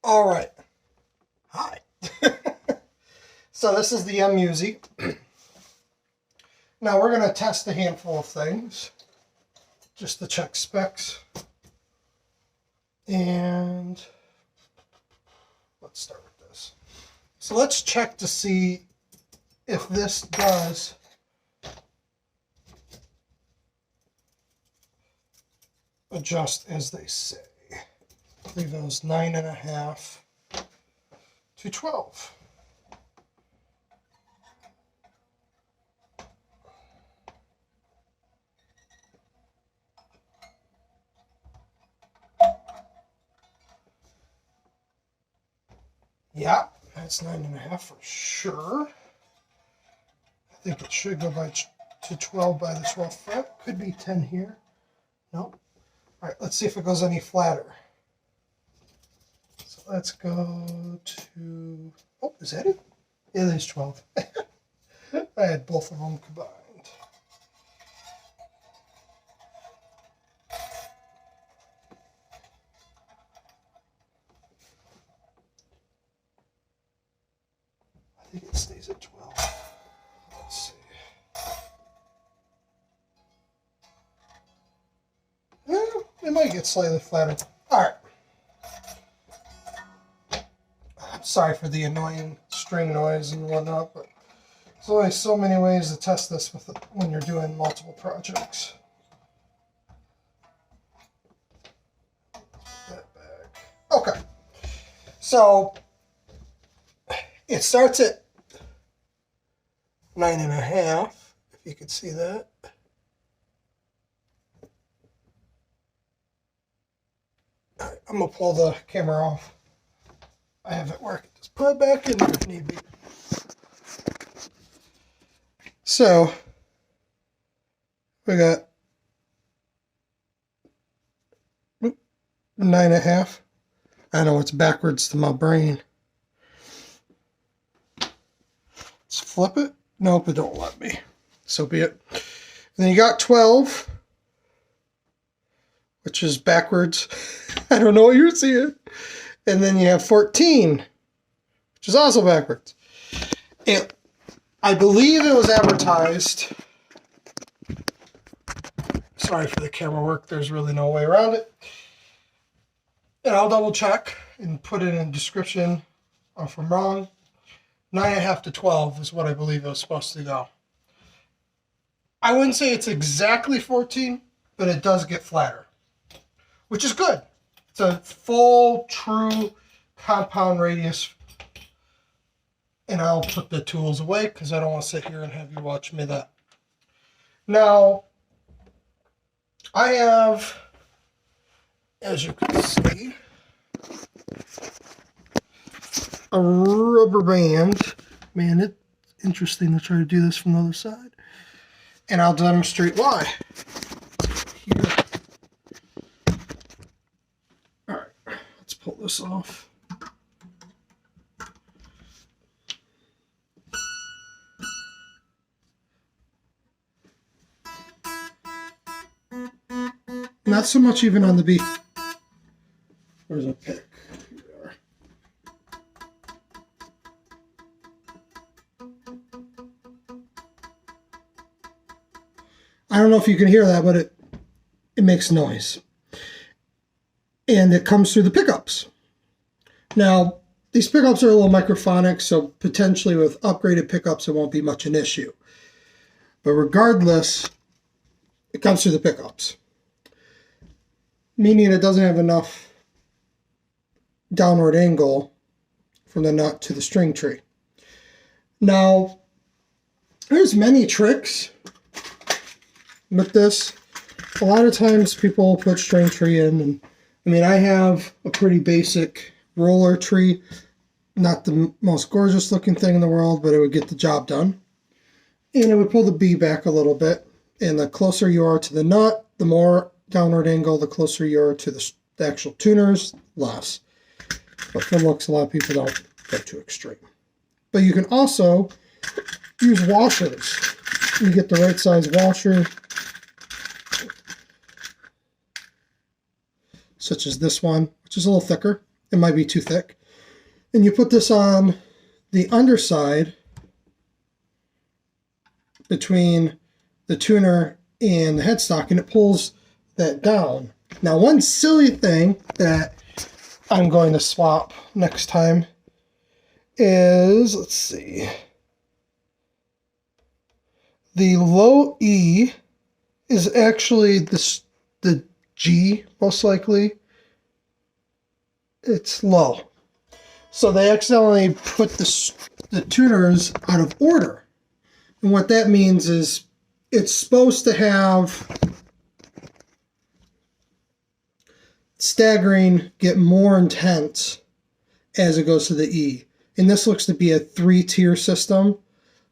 All right. Hi. So this is the Musi. Now we're going to test a handful of things just to check specs. And let's start with this. So let's check to see if this does adjust as they say. I believe it was 9.5 to 12. Yeah, that's 9.5 for sure. I think it should go to 12 by the 12th fret. Could be 10 here. Nope. All right, let's see if it goes any flatter. So let's go to, oh, is that it? Yeah, there's 12. I had both of them combined. I think it stays at 12. Let's see. It might get slightly flatter. All right. I'm sorry for the annoying string noise and whatnot, but there's only so many ways to test this with when you're doing multiple projects. Put that back. Okay. So it starts at 9.5, if you could see that. All right, I'm going to pull the camera off. I have it working. Just put it back in there if need be. So, we got 9.5. I know it's backwards to my brain. Let's flip it. Nope, it don't let me. So be it. And then you got 12, which is backwards. I don't know what you're seeing. And then you have 14, which is also backwards. I believe it was advertised. Sorry for the camera work. There's really no way around it. And I'll double check and put it in the description if I'm wrong. 9.5 to 12 is what I believe it was supposed to go. I wouldn't say it's exactly 14, but it does get flatter, which is good. It's a full, true compound radius. And I'll put the tools away because I don't want to sit here and have you watch me that. Now, I have, as you can see, a rubber band. Man, it's interesting to try to do this from the other side. And I'll demonstrate why. Here. All right, let's pull this off. Not so much even on the beat. Where's a pick? Here we are. I don't know if you can hear that, but it makes noise. And it comes through the pickups. Now, these pickups are a little microphonic, so potentially with upgraded pickups, it won't be much an issue. But regardless, it comes through the pickups. Meaning it doesn't have enough downward angle from the nut to the string tree. Now, there's many tricks with this. A lot of times people put string tree in, and I mean, I have a pretty basic roller tree, not the most gorgeous looking thing in the world, but it would get the job done. And it would pull the B back a little bit, and the closer you are to the nut, the more downward angle, the closer you are to the actual tuners, less. But for looks, a lot of people don't go too extreme. But you can also use washers. You get the right size washer, such as this one, which is a little thicker. It might be too thick. And you put this on the underside between the tuner and the headstock, and it pulls that down. Now, one silly thing that I'm going to swap next time is, let's see, the low E is actually the G, most likely. It's low. So they accidentally put the tuners out of order. And what that means is it's supposed to have staggering get more intense as it goes to the E. And this looks to be a 3-tier system.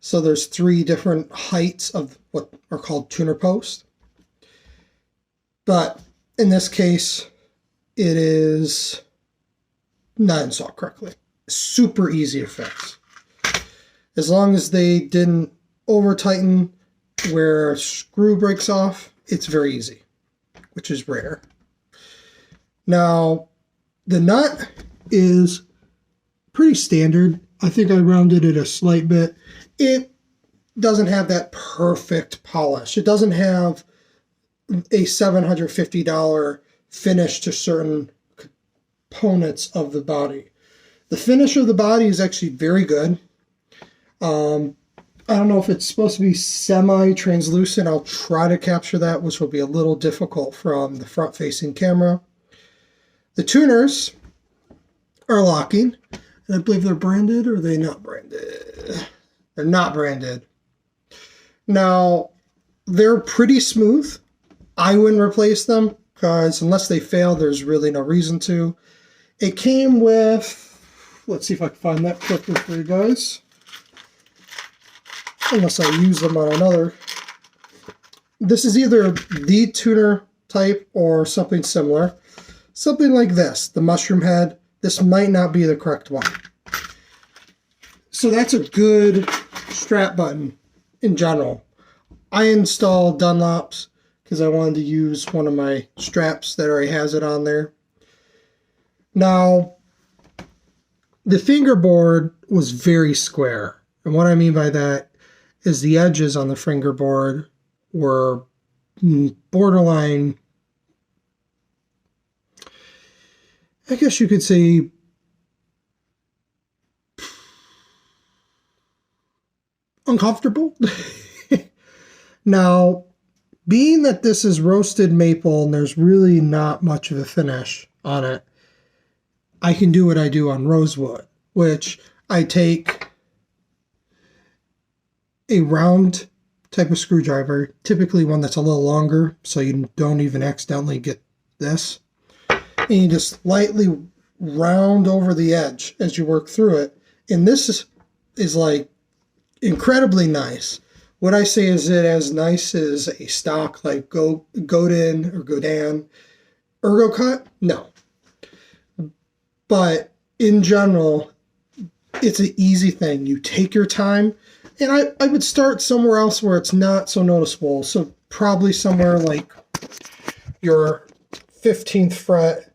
So there's 3 different heights of what are called tuner posts. But in this case, it is not installed correctly. Super easy to fix. As long as they didn't over tighten where a screw breaks off, it's very easy, which is rare. Now, the nut is pretty standard. I think I rounded it a slight bit. It doesn't have that perfect polish. It doesn't have a $750 finish to certain components of the body. The finish of the body is actually very good. I don't know if it's supposed to be semi-translucent. I'll try to capture that, which will be a little difficult from the front-facing camera. The tuners are locking, and I believe they're branded, or are they not branded? They're not branded. Now, they're pretty smooth. I wouldn't replace them, because unless they fail, there's really no reason to. It came with, let's see if I can find that quickly for you guys. Unless I use them on another. This is either the tuner type or something similar. Something like this, the mushroom head. This might not be the correct one. So that's a good strap button in general. I installed Dunlops because I wanted to use one of my straps that already has it on there. Now, the fingerboard was very square. And what I mean by that is the edges on the fingerboard were borderline, I guess you could say, uncomfortable. Now, being that this is roasted maple and there's really not much of a finish on it, I can do what I do on rosewood, which I take a round type of screwdriver, typically one that's a little longer, so you don't even accidentally get this. And you just lightly round over the edge as you work through it. And this is like incredibly nice. What I say is it as nice as a stock like Godin or Godin Ergo Cut? No. But in general, it's an easy thing. You take your time. And I would start somewhere else where it's not so noticeable. So probably somewhere like your 15th fret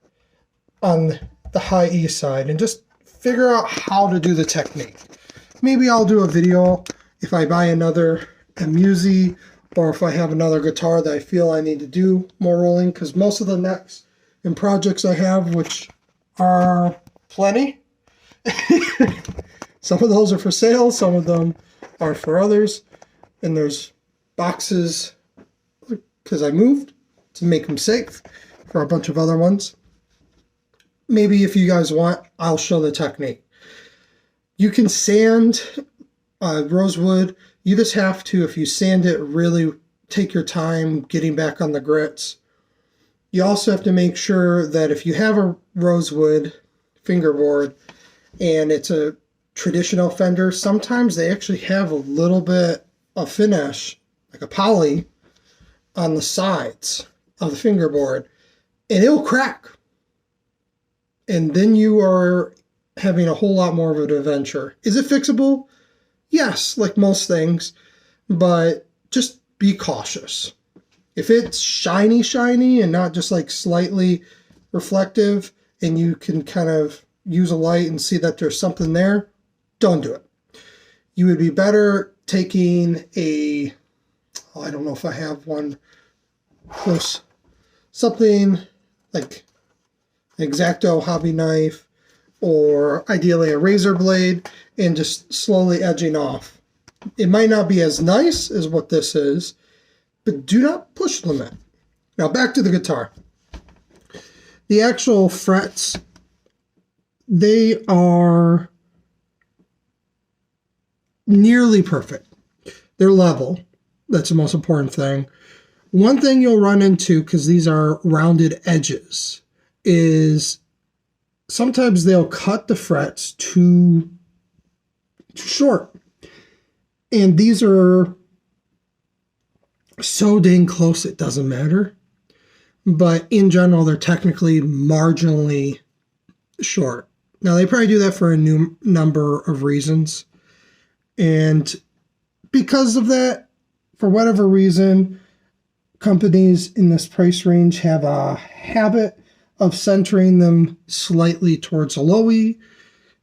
on the high E side and just figure out how to do the technique. Maybe I'll do a video if I buy another Musi or if I have another guitar that I feel I need to do more rolling, because most of the necks and projects I have, which are plenty, some of those are for sale, some of them are for others, and there's boxes because I moved to make them safe for a bunch of other ones. Maybe if you guys want, I'll show the technique. You can sand rosewood. You just have to, if you sand it, really take your time getting back on the grits. You also have to make sure that if you have a rosewood fingerboard and it's a traditional Fender, sometimes they actually have a little bit of finish, like a poly, on the sides of the fingerboard, and it'll crack. And then you are having a whole lot more of an adventure. Is it fixable? Yes, like most things, but just be cautious. If it's shiny and not just like slightly reflective, and you can kind of use a light and see that there's something there, don't do it. You would be better taking a, oh, I don't know if I have one close, something like an X-Acto hobby knife, or ideally a razor blade, and just slowly edging off. It might not be as nice as what this is, but do not push limit. Now back to the guitar. The actual frets, they are nearly perfect. They're level. That's the most important thing. One thing you'll run into, because these are rounded edges, is sometimes they'll cut the frets too short. And these are so dang close it doesn't matter. But in general, they're technically marginally short. Now, they probably do that for a new number of reasons. And because of that, for whatever reason, companies in this price range have a habit of centering them slightly towards a low E.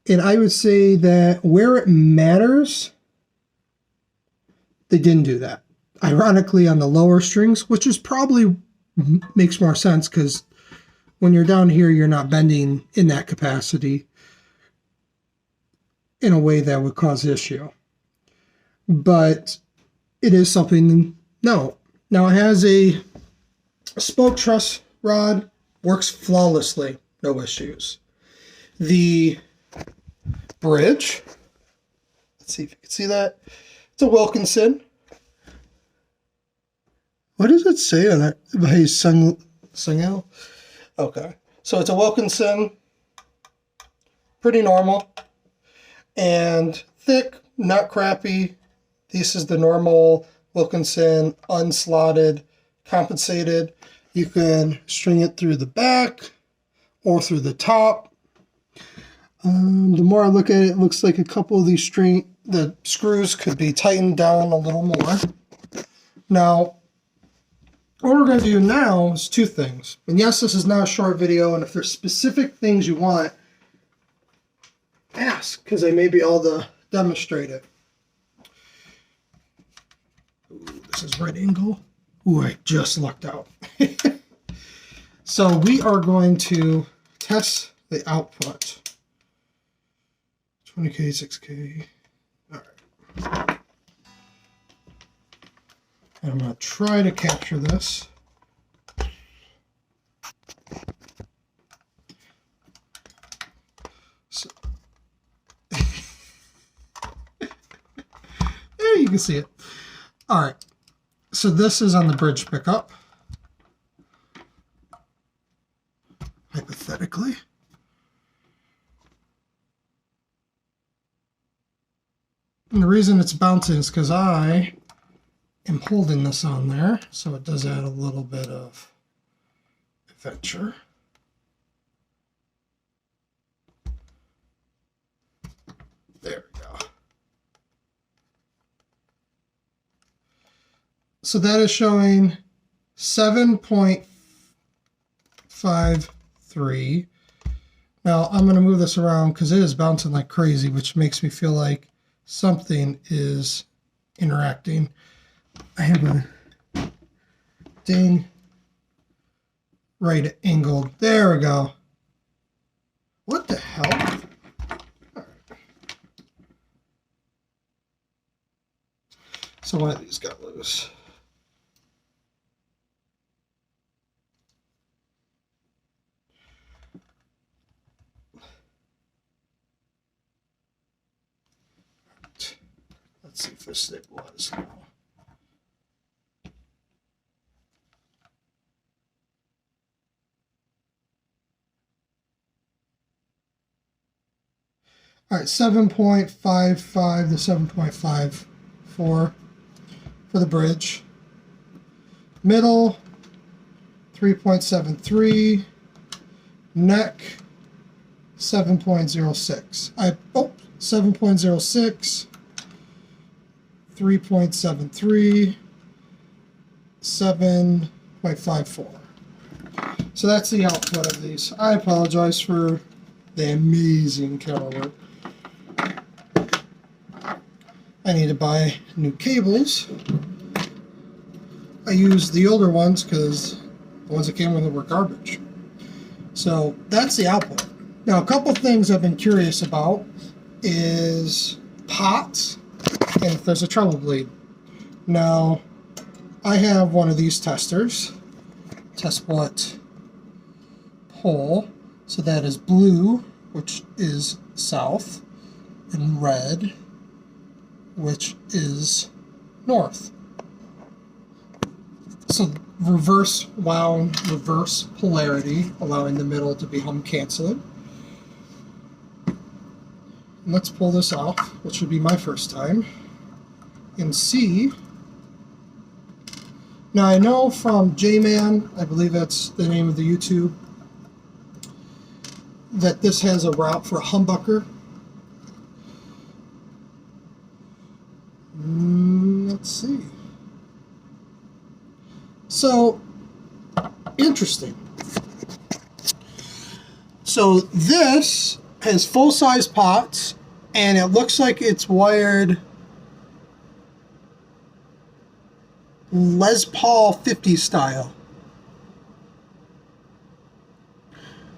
And I would say that where it matters, they didn't do that. Ironically, on the lower strings, which is probably makes more sense because when you're down here, you're not bending in that capacity in a way that would cause issue. But it is something, no. Now it has a spoke truss rod, works flawlessly, no issues. The bridge, let's see if you can see that. It's a Wilkinson. What does it say on it? Hey, Sungel? Okay. So it's a Wilkinson, pretty normal, and thick, not crappy. This is the normal Wilkinson, unslotted, compensated. You can string it through the back or through the top. The more I look at it, it looks like a couple of these the screws could be tightened down a little more. Now, what we're going to do now is two things. And yes, this is not a short video, and if there's specific things you want, ask, because I may be able to demonstrate it. Ooh, this is right angle. Ooh, I just lucked out. So we are going to test the output. 20K, 6K. All right. And I'm going to try to capture this. So, there you can see it. All right. So this is on the bridge pickup. Hypothetically. And the reason it's bouncing is because I am holding this on there, so it does add a little bit of adventure. There we go. So that is showing 7.53. Now I'm going to move this around because it is bouncing like crazy, which makes me feel like something is interacting. I have a ding right angled. There we go. What the hell? All right. So one of these got loose. Let's see if this stabilizes now. All right, 7.55 to 7.54 for the bridge. Middle, 3.73. Neck, 7.06. 7.06. 3.73, 7.54. So that's the output of these. I apologize for the amazing camera work. I need to buy new cables. I used the older ones because the ones that came with it were garbage. So that's the output. Now, a couple things I've been curious about is pots and if there's a treble bleed. Now, I have one of these testers. Test what pole. So that is blue, which is south, and red, which is north. So reverse wound, reverse polarity, allowing the middle to be hum canceling. Let's pull this off, which would be my first time, and see. Now I know from J-Man, I believe that's the name of the YouTube, that this has a route for a humbucker. Let's see. So, interesting. So this has full-size pots, and it looks like it's wired Les Paul 50 style.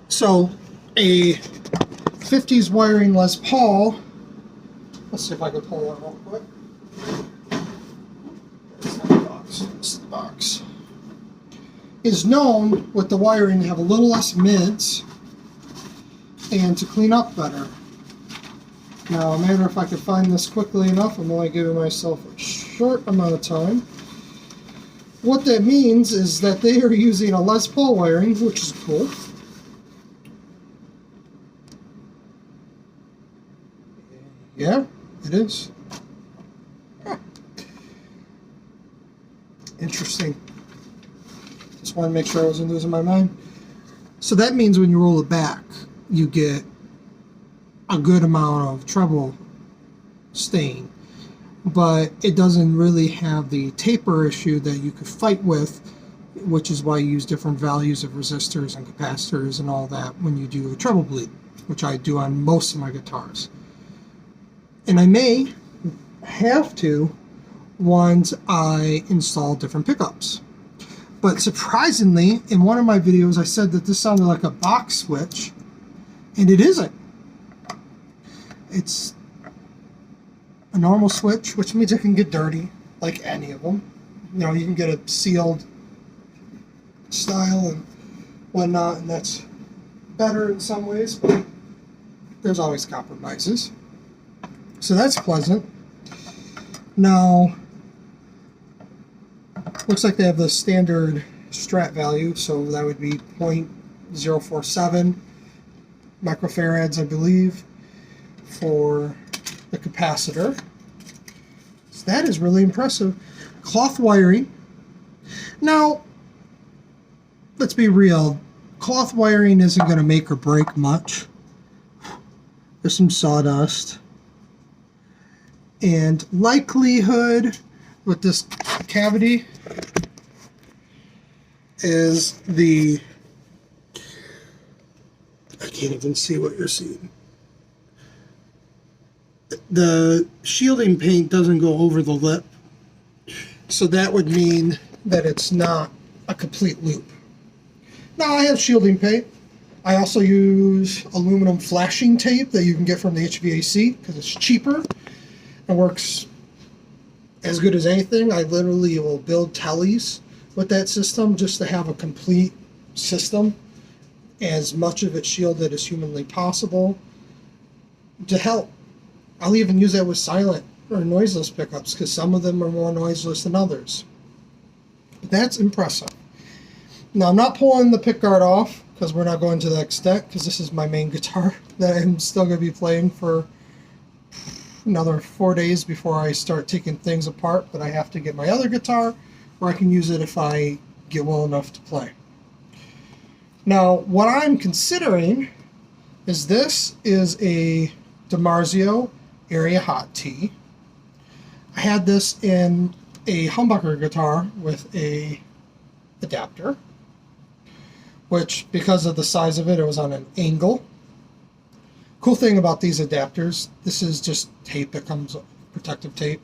So a 50s wiring Les Paul, let's see if I can pull that real quick. This is the box. Is known with the wiring to have a little less mids and to clean up better. Now, no matter if I can find this quickly enough, I'm only giving myself a short amount of time. What that means is that they are using a Les Paul wiring, which is cool. Yeah, it is. Huh. Interesting. Just want to make sure I wasn't losing my mind. So that means when you roll it back, you get a good amount of treble stain, but it doesn't really have the taper issue that you could fight with, which is why you use different values of resistors and capacitors and all that when you do a treble bleed, which I do on most of my guitars. And I may have to once I install different pickups. But surprisingly, in one of my videos I said that this sounded like a box switch, and it isn't. It's a normal switch, which means it can get dirty, like any of them. You know, you can get a sealed style and whatnot, and that's better in some ways, but there's always compromises. So that's pleasant. Now, looks like they have the standard strat value, so that would be 0.047 microfarads, I believe, for the capacitor. So that is really impressive. Cloth wiring. Now, let's be real. Cloth wiring isn't going to make or break much. There's some sawdust. And likelihood with this cavity is the, I can't even see what you're seeing. The shielding paint doesn't go over the lip, so that would mean that it's not a complete loop. Now I have shielding paint. I also use aluminum flashing tape that you can get from the HVAC because it's cheaper. It works as good as anything. I literally will build tellies with that system just to have a complete system, as much of it shielded as humanly possible, to help. I'll even use that with silent or noiseless pickups because some of them are more noiseless than others. But that's impressive. Now I'm not pulling the pickguard off because we're not going to that extent, because this is my main guitar that I'm still going to be playing for another 4 days before I start taking things apart, but I have to get my other guitar where I can use it if I get well enough to play. Now, what I'm considering is this is a DiMarzio Area Hot T. I had this in a humbucker guitar with a adapter. which because of the size of it, it was on an angle. Cool thing about these adapters, this is just tape that comes, protective tape,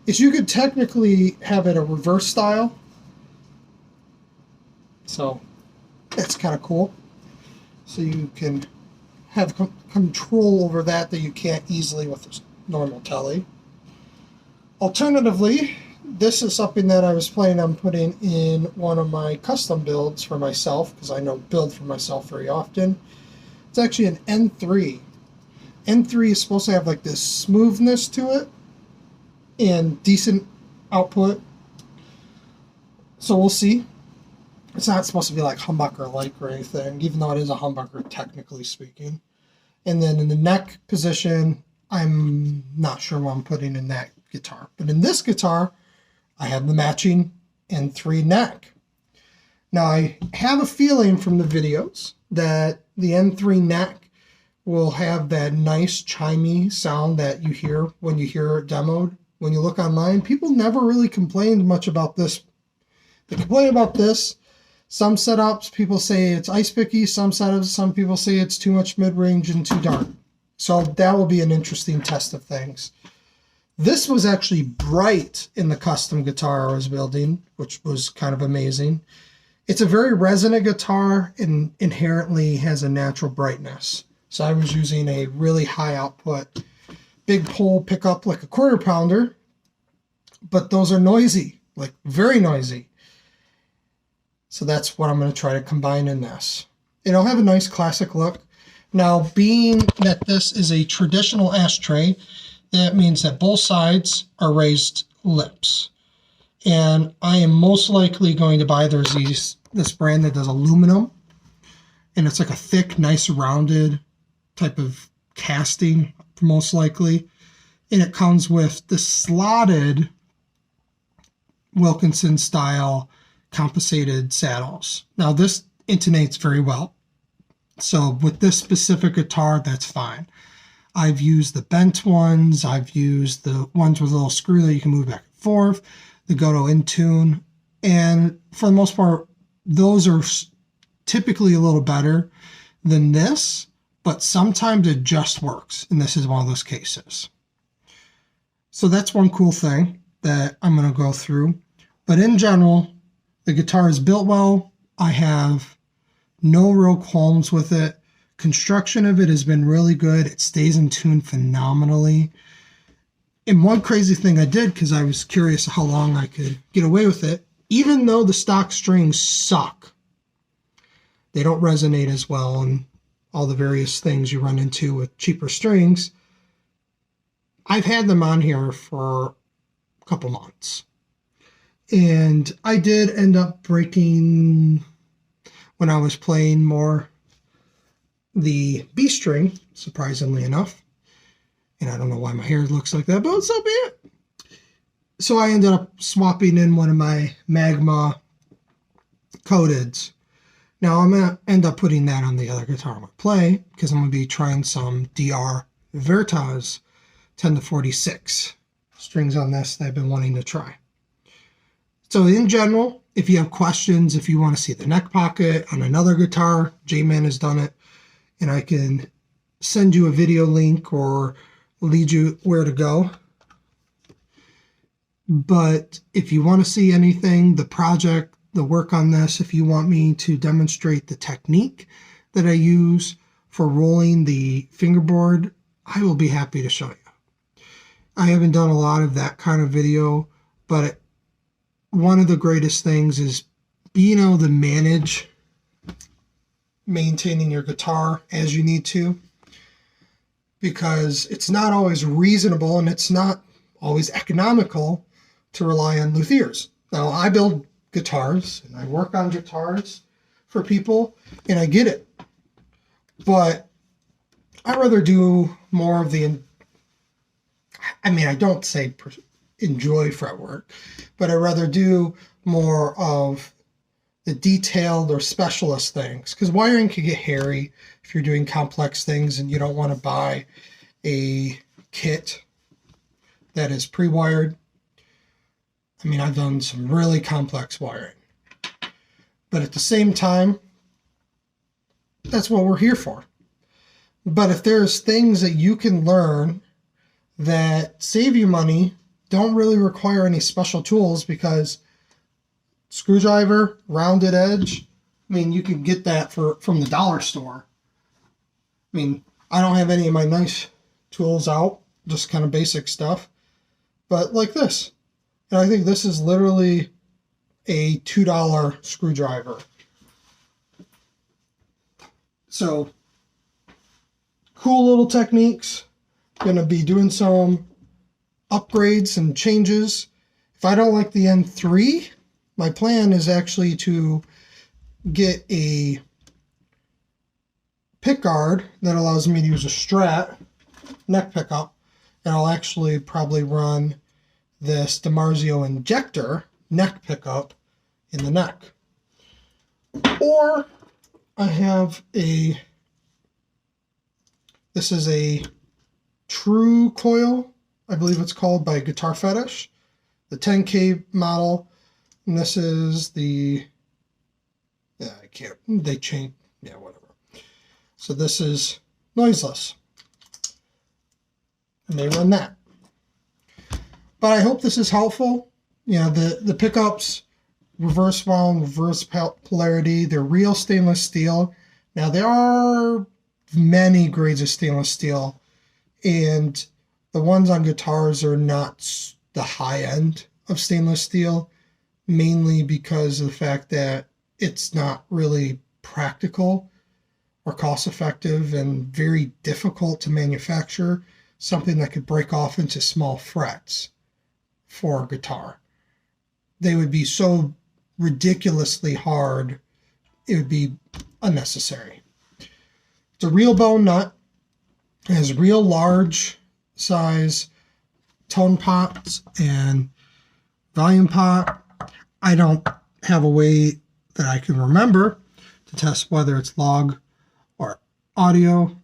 is you could technically have it a reverse style. So that's kind of cool. So you can have control over that you can't easily with a normal telly. Alternatively, this is something that I was planning on putting in one of my custom builds for myself, because I don't build for myself very often. It's actually an N3. N3 is supposed to have like this smoothness to it and decent output. So we'll see. It's not supposed to be like humbucker-like or anything, even though it is a humbucker technically speaking. And then in the neck position, I'm not sure what I'm putting in that guitar. But in this guitar, I have the matching N3 neck. Now I have a feeling from the videos that the N3 neck will have that nice chimey sound that you hear when you hear it demoed. When you look online, people never really complained much about this. They complain about this. Some setups, people say it's ice picky. Some setups, some people say it's too much mid-range and too dark. So that will be an interesting test of things. This was actually bright in the custom guitar I was building, which was kind of amazing. It's a very resonant guitar and inherently has a natural brightness. So I was using a really high output, big pole pickup like a quarter pounder, but those are noisy, like very noisy. So that's what I'm going to try to combine in this. It'll have a nice classic look. Now, being that this is a traditional ashtray, that means that both sides are raised lips. And I am most likely going to buy, there's this brand that does aluminum, and it's like a thick, nice rounded type of casting, most likely. And it comes with the slotted Wilkinson style compensated saddles. Now this intonates very well. So with this specific guitar, that's fine. I've used the bent ones. I've used the ones with a little screw that you can move back and forth, the Goto Intune. And for the most part, those are typically a little better than this, but sometimes it just works. And this is one of those cases. So that's one cool thing that I'm going to go through. But in general, the guitar is built well. I have no real qualms with it. Construction of it has been really good. It stays in tune phenomenally. And one crazy thing I did, because I was curious how long I could get away with it, even though the stock strings suck, they don't resonate as well, and all the various things you run into with cheaper strings, I've had them on here for a couple months. And I did end up breaking, when I was playing more, the B string, surprisingly enough. And I don't know why my hair looks like that, but so be it. So I ended up swapping in one of my Magma coateds. Now I'm going to end up putting that on the other guitar I'm going to play, because I'm going to be trying some DR Veritas 10 to 46 strings on this that I've been wanting to try. So in general, if you have questions, if you want to see the neck pocket on another guitar, J-Man has done it, and I can send you a video link or lead you where to go. But if you want to see anything, the project, the work on this, if you want me to demonstrate the technique that I use for rolling the fingerboard, I will be happy to show you. I haven't done a lot of that kind of video, but one of the greatest things is being able to manage maintaining your guitar as you need to, because it's not always reasonable and it's not always economical to rely on luthiers. Now, I build guitars and I work on guitars for people, and I get it. But I'd rather do more of the, I don't say enjoy fretwork, but I'd rather do more of the detailed or specialist things, because wiring can get hairy if you're doing complex things and you don't want to buy a kit that is pre-wired. I've done some really complex wiring, but at the same time, that's what we're here for. But if there's things that you can learn that save you money, don't really require any special tools, because screwdriver, rounded edge, I mean, you can get that from the dollar store. I mean, I don't have any of my nice tools out, just kind of basic stuff, but like this. And I think this is literally a $2 screwdriver. So, cool little techniques. Going to be doing some upgrades and changes. If I don't like the N3, my plan is actually to get a pick guard that allows me to use a Strat neck pickup, and I'll actually probably run this DiMarzio injector neck pickup in the neck. Or I have this is a True Coil, I believe it's called, by Guitar Fetish, the 10K model, and this is the, they changed, whatever. So this is noiseless, and they run that. But I hope this is helpful. The pickups, reverse wound, reverse polarity, they're real stainless steel. Now, there are many grades of stainless steel, and the ones on guitars are not the high end of stainless steel, mainly because of the fact that it's not really practical or cost effective, and very difficult to manufacture something that could break off into small frets for a guitar. They would be so ridiculously hard, it would be unnecessary. It's a real bone nut. It has real large size tone pots and volume pot. I don't have a way that I can remember to test whether it's log or audio,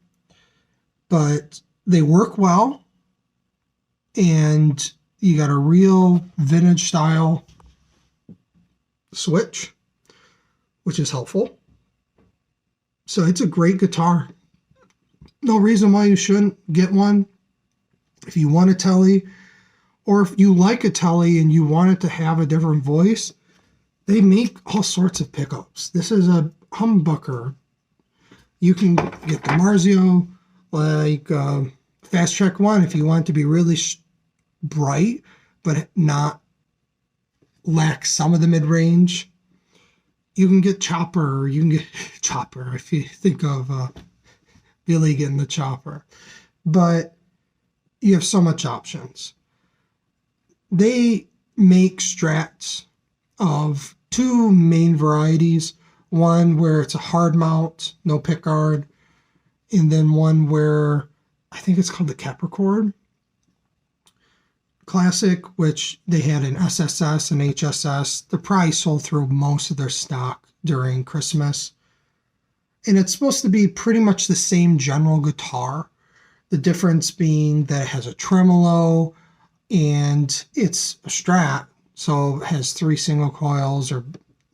but they work well, and you got a real vintage style switch, which is helpful. So it's a great guitar. No reason why you shouldn't get one. If you want a telly, or if you like a telly and you want it to have a different voice, they make all sorts of pickups. This is a humbucker. You can get the DiMarzio, like Fast Track 1, if you want it to be really bright, but not lack some of the mid-range. You can get Chopper. You can get Chopper if you think of Billy getting the chopper. But you have so much options. They make Strats of two main varieties. One where it's a hard mount, no pickguard, and then one where I think it's called the Capricorn Classic, which they had an SSS and HSS. They probably sold through most of their stock during Christmas. And it's supposed to be pretty much the same general guitar. The difference being that it has a tremolo and it's a Strat, so it has 3 single coils or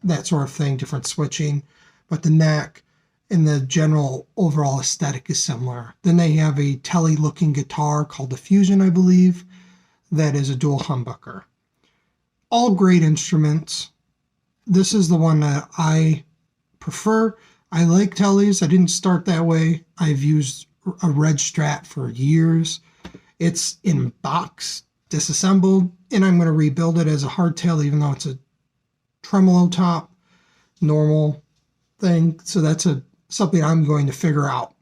that sort of thing, different switching. But the neck and the general overall aesthetic is similar. Then they have a telly-looking guitar called the Fusion, I believe, that is a dual humbucker. All great instruments. This is the one that I prefer. I like tellies. I didn't start that way. I've used a red Strat for years. It's in box, disassembled, and I'm going to rebuild it as a hardtail, even though it's a tremolo top, normal thing. So that's something I'm going to figure out.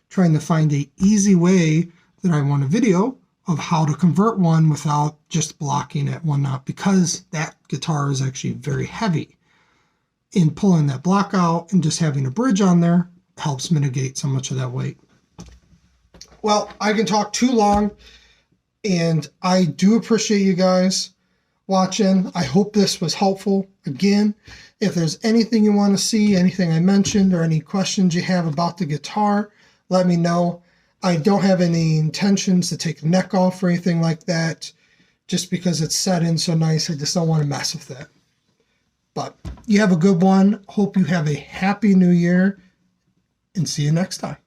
Trying to find an easy way that I want a video of how to convert one without just blocking it one knot, because that guitar is actually very heavy. In pulling that block out and just having a bridge on there helps mitigate so much of that weight. Well, I can talk too long, and I do appreciate you guys watching. I hope this was helpful. Again, if there's anything you want to see, anything I mentioned, or any questions you have about the guitar, let me know. I don't have any intentions to take the neck off or anything like that, just because it's set in so nice. I just don't want to mess with it. But you have a good one. Hope you have a happy new year. and see you next time.